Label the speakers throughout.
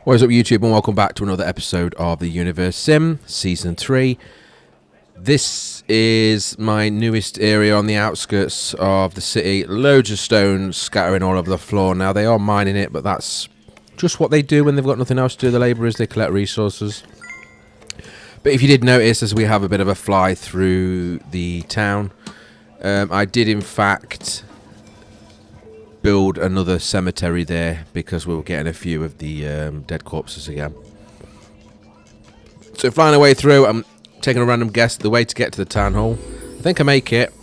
Speaker 1: What is up, YouTube, and welcome back to another episode of the Universim Season 3. This is my newest area on the outskirts of the city. Loads of stones scattering all over the floor. Now, they are mining it, but that's just what they do when they've got nothing else to do. The labourers, they collect resources. But if you did notice, as we have a bit of a fly through the town, I did, in fact, build another cemetery there because we were getting a few of the dead corpses again. So flying our way through, I'm taking a random guess at the way to get to the town hall. I think I make it.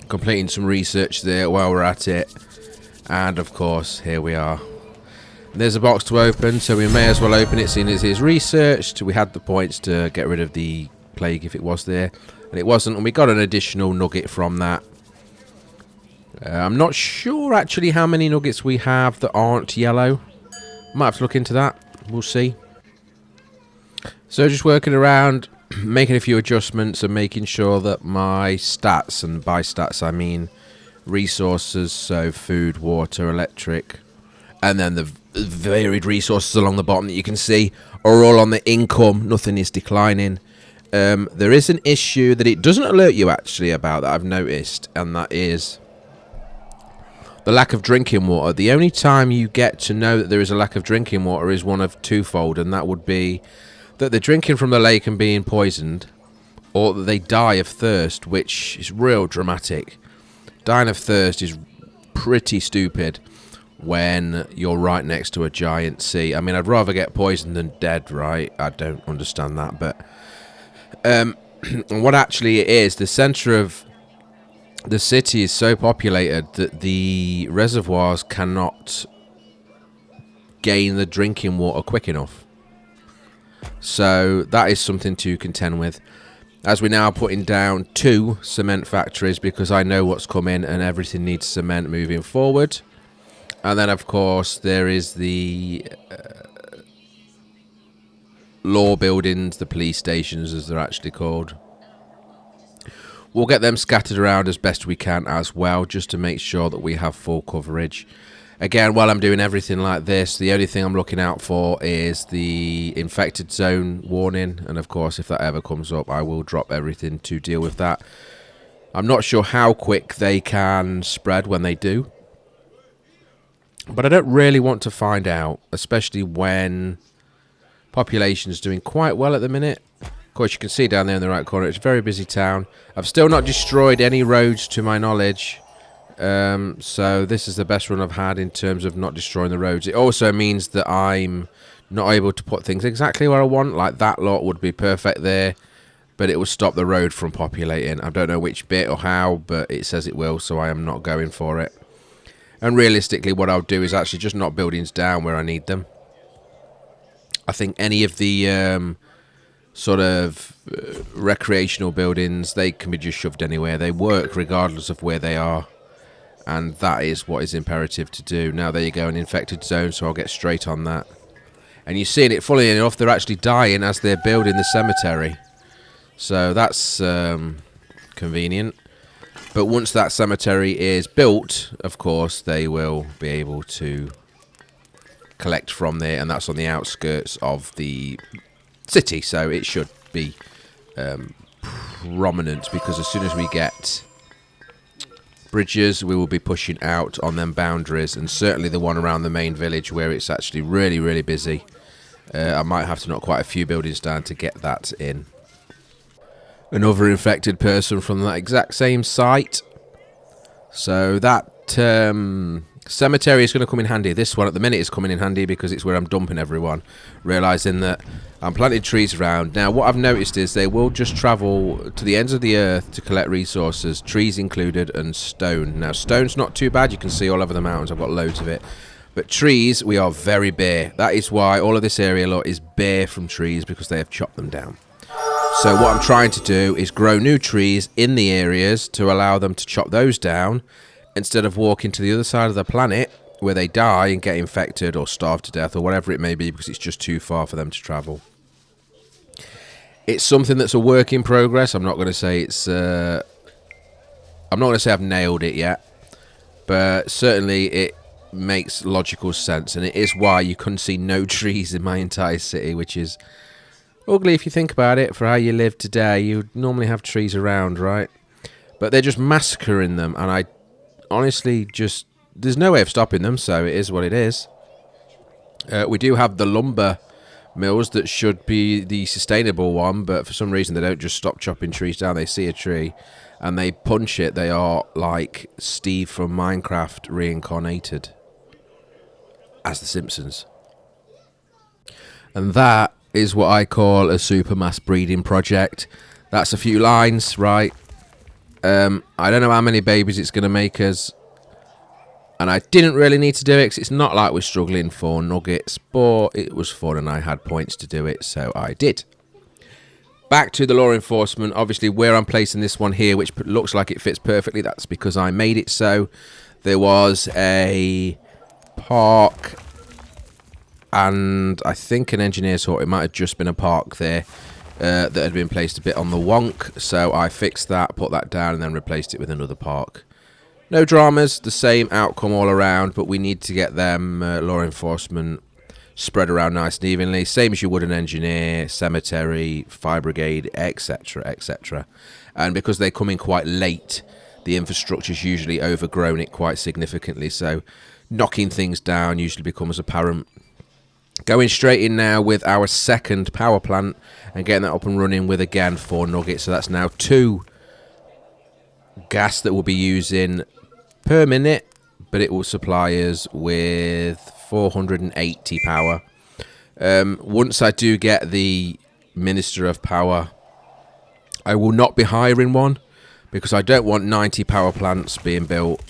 Speaker 1: Completing some research there while we're at it. And of course, here we are. There's a box to open, so we may as well open it, seeing as it's researched. We had the points to get rid of the plague if it was there, and it wasn't, and we got an additional nugget from that. I'm not sure actually how many nuggets we have that aren't yellow. Might have to look into that. We'll see. So just working around, making a few adjustments and making sure that my stats, and by stats I mean resources, so food, water, electric, and then the varied resources along the bottom that you can see are all on the income. Nothing is declining. There is an issue that it doesn't alert you actually about that I've noticed, and that is the lack of drinking water. The only time you get to know that there is a lack of drinking water is one of twofold, and that would be that they're drinking from the lake and being poisoned, or that they die of thirst, which is real dramatic. Dying of thirst is pretty stupid when you're right next to a giant sea. I mean, I'd rather get poisoned than dead, right? I don't understand that, but what actually it is, the centre of the city is so populated that the reservoirs cannot gain the drinking water quick enough. So that is something to contend with. As we're now putting down 2 cement factories because I know what's coming and everything needs cement moving forward. And then, of course, there is the law buildings, the police stations as they're actually called. We'll get them scattered around as best we can as well, just to make sure that we have full coverage. Again, while I'm doing everything like this, the only thing I'm looking out for is the infected zone warning. And of course, if that ever comes up, I will drop everything to deal with that. I'm not sure how quick they can spread when they do, but I don't really want to find out, especially when population is doing quite well at the minute. Of course, you can see down there in the right corner, it's a very busy town. I've still not destroyed any roads to my knowledge. So this is the best run I've had in terms of not destroying the roads. It also means that I'm not able to put things exactly where I want. Like that lot would be perfect there, but it will stop the road from populating. I don't know which bit or how, but it says it will, so I am not going for it. And realistically, what I'll do is actually just knock buildings down where I need them. I think any of the sort of recreational buildings, they can be just shoved anywhere. They work regardless of where they are, and that is what is imperative to do. Now there you go, an infected zone, so I'll get straight on that. And you're seeing it, fully enough, they're actually dying as they're building the cemetery, so that's convenient. But once that cemetery is built, of course they will be able to collect from there, and that's on the outskirts of the city, so it should be prominent, because as soon as we get bridges, we will be pushing out on them boundaries, and certainly the one around the main village where it's actually really, really busy. I might have to knock quite a few buildings down to get that in. Another infected person from that exact same site. So that cemetery is going to come in handy. This one at the minute is coming in handy because it's where I'm dumping everyone, realising that I'm planting trees around. Now what I've noticed is they will just travel to the ends of the earth to collect resources, trees included, and stone. Now stone's not too bad, you can see all over the mountains, I've got loads of it. But trees, we are very bare. That is why all of this area lot is bare from trees, because they have chopped them down. So what I'm trying to do is grow new trees in the areas to allow them to chop those down, instead of walking to the other side of the planet where they die and get infected or starve to death or whatever it may be, because it's just too far for them to travel. It's something that's a work in progress. I'm not going to say it's I'm not going to say I've nailed it yet, but certainly makes logical sense, and it is why you couldn't see no trees in my entire city, which is ugly if you think about it. For how you live today, you normally have trees around, right? But they're just massacring them, and I honestly just... there's no way of stopping them, so it is what it is. We do have the lumber mills that should be the sustainable one, but for some reason they don't just stop chopping trees down. They see a tree and they punch it. They are like Steve from Minecraft reincarnated as the Simpsons. And that is what I call a super mass breeding project. That's a few lines, right? I don't know how many babies it's going to make us, and I didn't really need to do it because it's not like we're struggling for nuggets, but it was fun and I had points to do it, so I did. Back to the law enforcement. Obviously, where I'm placing this one here, which looks like it fits perfectly, that's because I made it so. There was a park, and I think an engineer's hut. It might have just been a park there that had been placed a bit on the wonk, so I fixed that, put that down, and then replaced it with another park. No dramas, the same outcome all around, but we need to get them law enforcement spread around nice and evenly, same as you would an engineer, cemetery, fire brigade, etc, etc. And because they come in quite late, the infrastructure's usually overgrown it quite significantly, so knocking things down usually becomes apparent. Going straight in now with our second power plant and getting that up and running with, again, 4 nuggets. So that's now 2 gas that we'll be using per minute, but it will supply us with 480 power. Once I do get the Minister of Power, I will not be hiring one because I don't want 90 power plants being built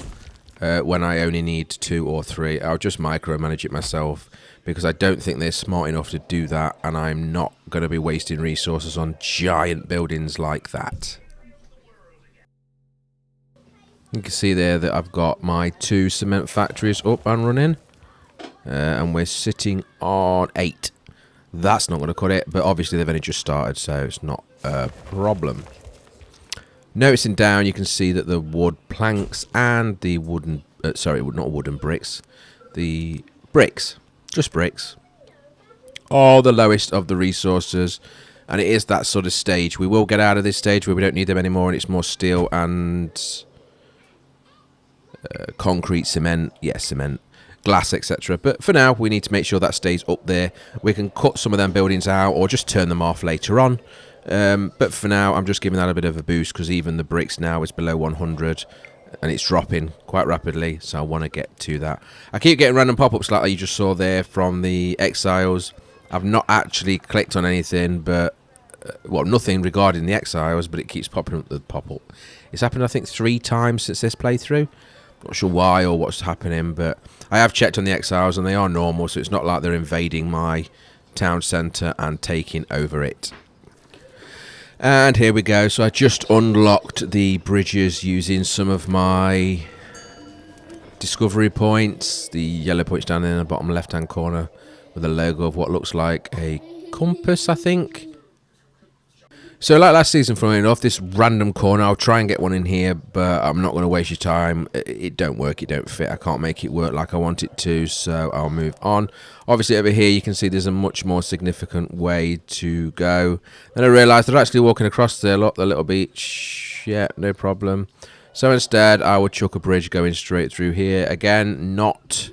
Speaker 1: when I only need 2 or 3. I'll just micromanage it myself because I don't think they're smart enough to do that, and I'm not going to be wasting resources on giant buildings like that. You can see there that I've got my 2 cement factories up and running, and we're sitting on 8. That's not going to cut it, but obviously they've only just started, so it's not a problem. Noticing down, you can see that the wood planks and the wooden... sorry, not wooden bricks. The bricks. Just bricks. All the lowest of the resources. And it is that sort of stage. We will get out of this stage where we don't need them anymore, and it's more steel and... concrete, cement, yes, cement, glass, etc. But for now, we need to make sure that stays up there. We can cut some of them buildings out or just turn them off later on. But for now, I'm just giving that a bit of a boost because even the bricks now is below 100 and it's dropping quite rapidly. So I want to get to that. I keep getting random pop-ups like you just saw there from the exiles. I've not actually clicked on anything, but well, nothing regarding the exiles, but it keeps popping up the pop-up. It's happened, I think, 3 times since this playthrough. Not sure why or what's happening, but I have checked on the exiles and they are normal, so it's not like they're invading my town centre and taking over it. And here we go. So I just unlocked the bridges using some of my discovery points. The yellow points down in the bottom left-hand corner with a logo of what looks like a compass, I think. So like last season, funnily enough, this random corner, I'll try and get one in here, but I'm not going to waste your time. It don't work, it don't fit. I can't make it work like I want it to, so I'll move on. Obviously over here you can see there's a much more significant way to go. Then I realised they're actually walking across there, look, the little beach. Yeah, no problem. So instead I would chuck a bridge going straight through here. Again, not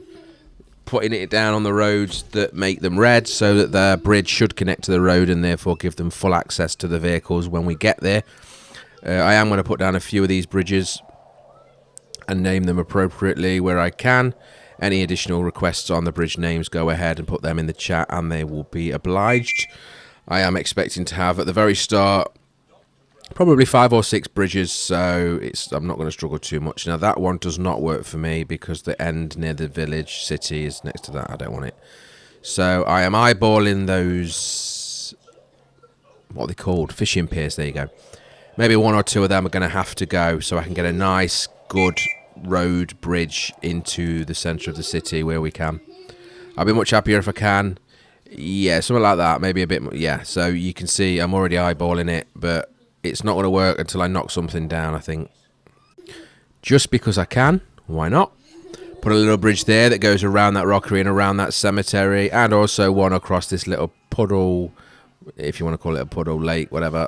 Speaker 1: putting it down on the roads that make them red, so that the bridge should connect to the road and therefore give them full access to the vehicles when we get there. I am going to put down a few of these bridges and name them appropriately where I can. Any additional requests on the bridge names, go ahead and put them in the chat and they will be obliged. I am expecting to have at the very start probably 5 or 6 bridges, so I'm not going to struggle too much. Now that one does not work for me because the end near the village city is next to that. I don't want it. So I am eyeballing those, what are they called? Fishing piers, there you go. Maybe 1 or 2 of them are going to have to go so I can get a nice, good road bridge into the centre of the city where we can. I'll be much happier if I can. Yeah, something like that. Maybe a bit more. Yeah, so you can see I'm already eyeballing it, but it's not going to work until I knock something down, I think. Just because I can, why not? Put a little bridge there that goes around that rockery and around that cemetery, and also one across this little puddle, if you want to call it a puddle, lake, whatever,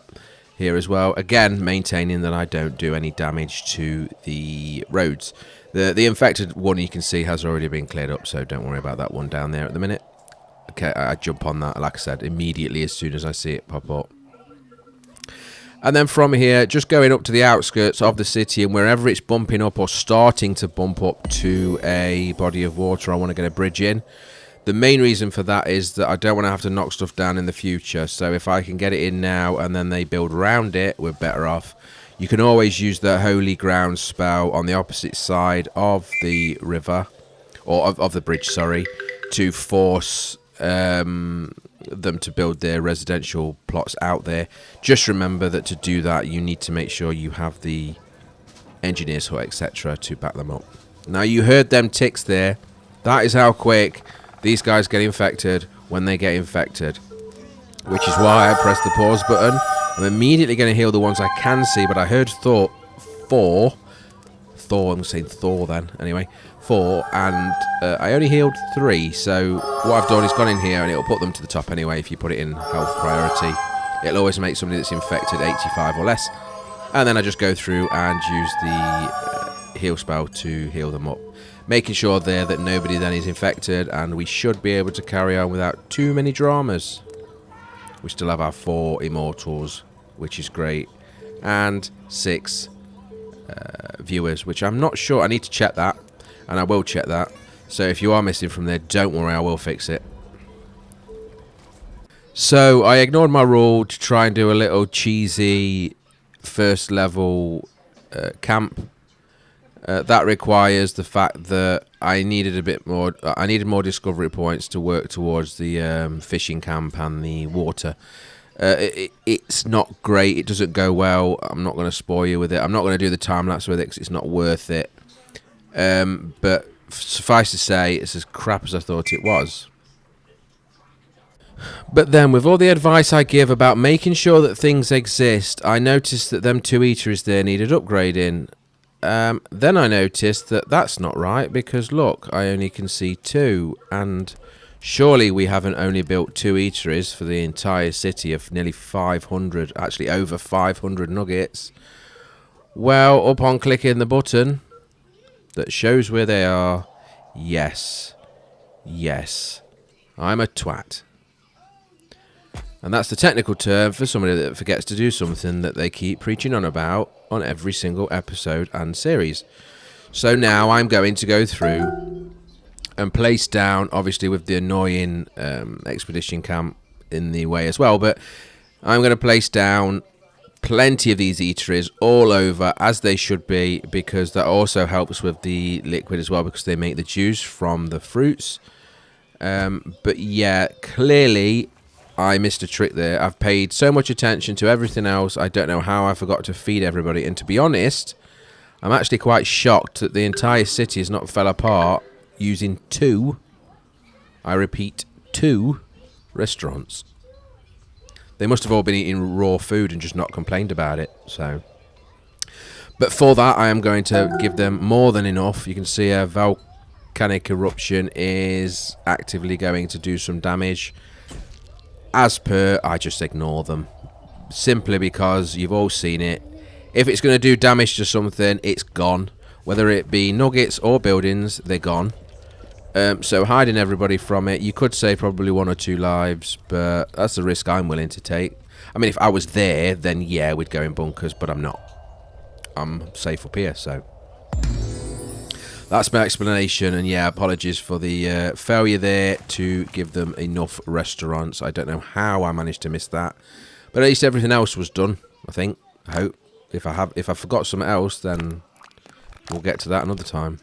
Speaker 1: here as well. Again, maintaining that I don't do any damage to the roads. The infected one, you can see, has already been cleared up, so don't worry about that one down there at the minute. Okay, I jump on that, like I said, immediately as soon as I see it pop up. And then from here, just going up to the outskirts of the city, and wherever it's bumping up or starting to bump up to a body of water, I want to get a bridge in. The main reason for that is that I don't want to have to knock stuff down in the future. So if I can get it in now and then they build around it, we're better off. You can always use the Holy Ground spell on the opposite side of the river, or of the bridge, sorry, to force them to build their residential plots out there. Just remember that to do that, you need to make sure you have the engineer's hut, etc., to back them up. Now, you heard them ticks there. That is how quick these guys get infected when they get infected, which is why I pressed the pause button. I'm immediately going to heal the ones I can see, but I heard Thor, I'm saying Thor then, anyway, 4, and I only healed 3, so what I've done is gone in here, and it'll put them to the top anyway if you put it in health priority. It'll always make somebody that's infected 85 or less, and then I just go through and use the heal spell to heal them up, making sure there that nobody then is infected, and we should be able to carry on without too many dramas. We still have our 4 Immortals, which is great, and 6 viewers, which I'm not sure. I need to check that, and I will check that. So if you are missing from there, don't worry, I will fix it. So I ignored my rule to try and do a little cheesy first level camp. That requires the fact that I needed a bit more. I needed more discovery points to work towards the fishing camp and the water. It's not great. It doesn't go well. I'm not going to spoil you with it. I'm not going to do the time lapse with it because it's not worth it. But suffice to say, it's as crap as I thought it was. But then, with all the advice I give about making sure that things exist, I noticed that them 2 eateries there needed upgrading. Then I noticed that that's not right, because look, I only can see 2, and surely we haven't only built 2 eateries for the entire city of nearly 500, actually over 500 nuggets. Well, upon clicking the button that shows where they are, yes, I'm a twat. And that's the technical term for somebody that forgets to do something that they keep preaching on about on every single episode and series. So now I'm going to go through and place down, obviously with the annoying expedition camp in the way as well, but I'm going to place down plenty of these eateries all over, as they should be, because that also helps with the liquid as well, because they make the juice from the fruits. But yeah, clearly I missed a trick there. I've paid so much attention to everything else, I don't know how I forgot to feed everybody. And to be honest, I'm actually quite shocked that the entire city has not fell apart using 2, I repeat, 2 restaurants. They must have all been eating raw food and just not complained about it. So, but for that, I am going to give them more than enough. You can see a volcanic eruption is actively going to do some damage. As per, I just ignore them, simply because you've all seen it. If it's going to do damage to something, it's gone. Whether it be nuggets or buildings, they're gone. So hiding everybody from it, you could say probably 1 or 2 lives, but that's the risk I'm willing to take. I mean, if I was there, then yeah, we'd go in bunkers, but I'm not. I'm safe up here, so that's my explanation. And yeah, apologies for the failure there to give them enough restaurants. I don't know how I managed to miss that, but at least everything else was done, I think. I hope. If I forgot something else, then we'll get to that another time.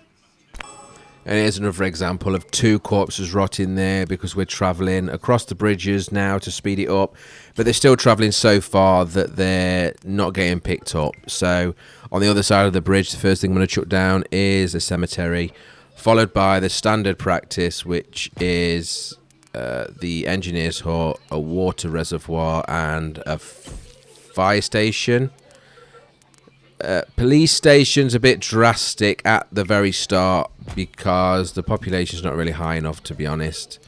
Speaker 1: And here's another example of 2 corpses rotting there, because we're travelling across the bridges now to speed it up, but they're still travelling so far that they're not getting picked up. So on the other side of the bridge, the first thing I'm going to shut down is a cemetery, followed by the standard practice, which is the engineer's hut, a water reservoir, and a fire station. Police station's a bit drastic at the very start because the population's not really high enough, to be honest.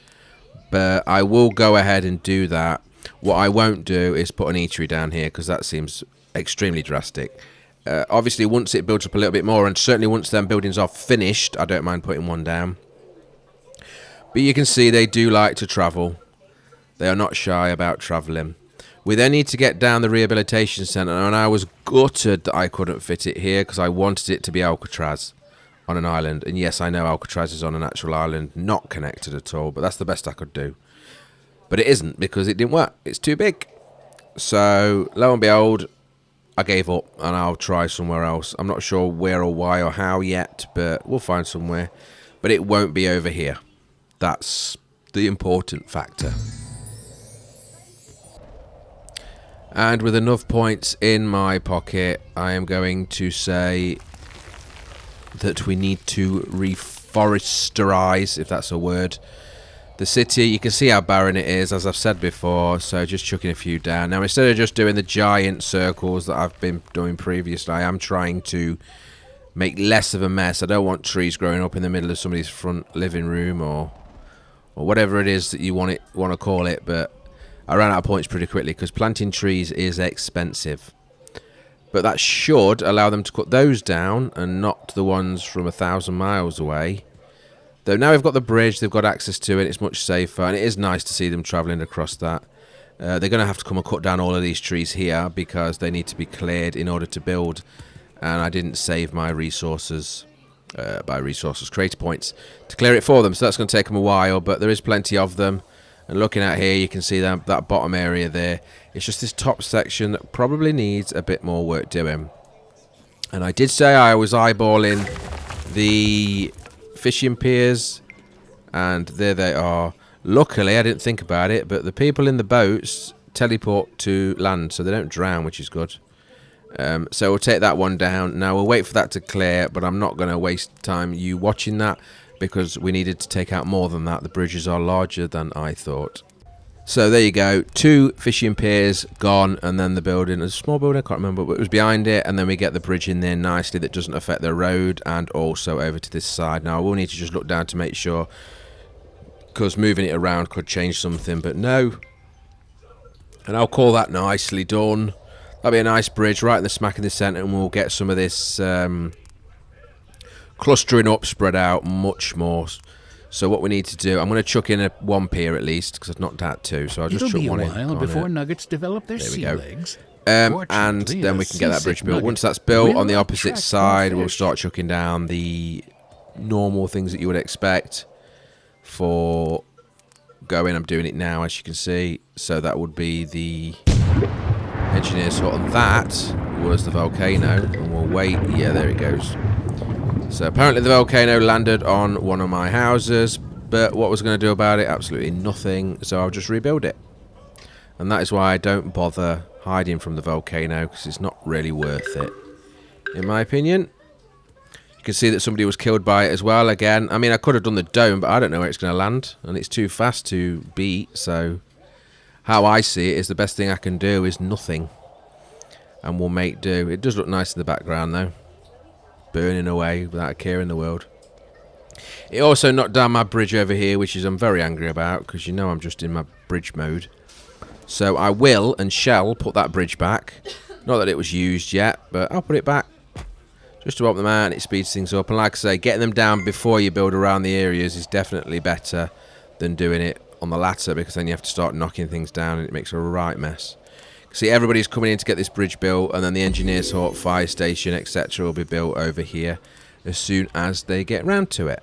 Speaker 1: But I will go ahead and do that. What I won't do is put an eatery down here because that seems extremely drastic. Obviously, once it builds up a little bit more, and certainly once them buildings are finished, I don't mind putting one down. But you can see they do like to travel. They are not shy about travelling. We then need to get down the rehabilitation centre, and I was gutted that I couldn't fit it here because I wanted it to be 𝐂𝐎𝐍𝐶 on an island. And yes, I know 𝐂𝐎𝐍𝐶 is on an actual island, not connected at all, but that's the best I could do. But it isn't because it didn't work. It's too big. So, lo and behold, I gave up and I'll try somewhere else. I'm not sure where or why or how yet, but we'll find somewhere. But it won't be over here. That's the important factor. And with enough points in my pocket, I am going to say that we need to reforesterize, if that's a word, the city. You can see how barren it is, as I've said before, so just chucking a few down. Now, instead of just doing the giant circles that I've been doing previously, I am trying to make less of a mess. I don't want trees growing up in the middle of somebody's front living room or whatever it is that you want to call it, but I ran out of points pretty quickly because planting trees is expensive. But that should allow them to cut those down and not the ones from 1,000 miles away. Though now we've got the bridge, they've got access to it, it's much safer, and it is nice to see them travelling across that. They're going to have to come and cut down all of these trees here because they need to be cleared in order to build. And I didn't save my resources, creator points, to clear it for them. So that's going to take them a while, but there is plenty of them. And looking at here, you can see that bottom area there. It's just this top section that probably needs a bit more work doing. And I did say I was eyeballing the fishing piers, and there they are. Luckily, I didn't think about it, but the people in the boats teleport to land, so they don't drown, which is good. So we'll take that one down. Now, we'll wait for that to clear, but I'm not going to waste time you watching that, because we needed to take out more than that. The bridges are larger than I thought. So there you go, 2 fishing piers gone, and then the building, a small building, I can't remember, but it was behind it, and then we get the bridge in there nicely that doesn't affect the road, and also over to this side. Now I will need to just look down to make sure, because moving it around could change something, but no. And I'll call that nicely done. That'll be a nice bridge right in the smack in the centre, and we'll get some of this clustering up, spread out much more. So what we need to do, I'm going to chuck in one pier at least, because I've knocked out 2, so I'll just chuck one in.
Speaker 2: It'll be a while before nuggets develop their sea legs.
Speaker 1: And then we can get that bridge built. Once that's built, on the opposite side, we'll start chucking down the normal things that you would expect for going. I'm doing it now, as you can see. So that would be the engineer's hut, and that was the volcano. And we'll wait. Yeah, there it goes. So apparently the volcano landed on one of my houses, but what was going to do about it? Absolutely nothing, so I'll just rebuild it. And that is why I don't bother hiding from the volcano, because it's not really worth it, in my opinion. You can see that somebody was killed by it as well, again. I mean, I could have done the dome, but I don't know where it's going to land, and it's too fast to beat, so how I see it is the best thing I can do is nothing, and we'll make do. It does look nice in the background, though. Burning away without a care in the world. It also knocked down my bridge over here, which is I'm very angry about, because you know I'm just in my bridge mode. So I will and shall put that bridge back. Not that it was used yet, but I'll put it back just to help them out, and it speeds things up. And like I say, getting them down before you build around the areas is definitely better than doing it on the latter, because then you have to start knocking things down and it makes a right mess. See, everybody's coming in to get this bridge built, and then the engineer's hut, fire station, etc. will be built over here as soon as they get round to it.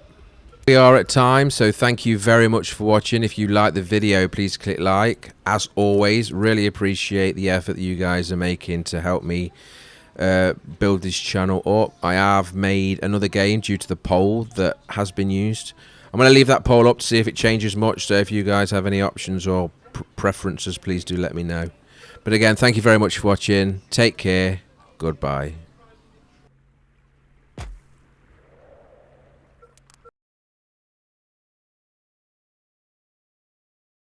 Speaker 1: We are at time, so thank you very much for watching. If you like the video, please click like. As always, really appreciate the effort that you guys are making to help me build this channel up. I have made another game due to the poll that has been used. I'm going to leave that poll up to see if it changes much, so if you guys have any options or preferences, please do let me know. But again, thank you very much for watching. Take care. Goodbye.